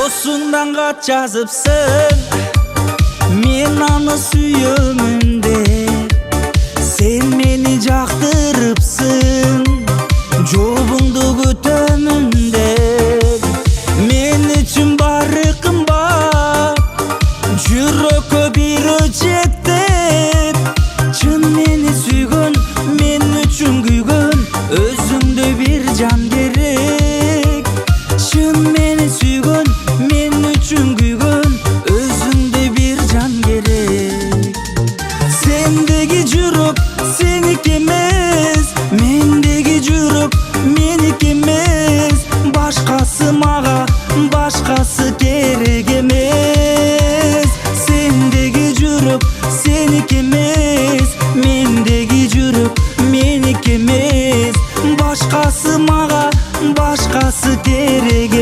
Dosungdan kaç жазыпсың, мен аны сүйөмүн деп. Sen meni жактырыпсың, жолуңду күтөмүн деп. Мен үчүн баары кымбат, жүрөккө бир өчектеп. Чын мени сүйгөн, мен үчүн күйгөн, өзүңдөй бир жан керек. Чын мени сүйгөн, мен үчүн күйгөн, өзүңдөй бир жан керек. Сендеги жүрөк сеники эмес, мендеги жүрөк меники эмес. Башкасы мага, башкасы керек эмес. Сендеги жүрөк сеники эмес, мендеги жүрөк меники эмес. Башкасы мага, башкасы керек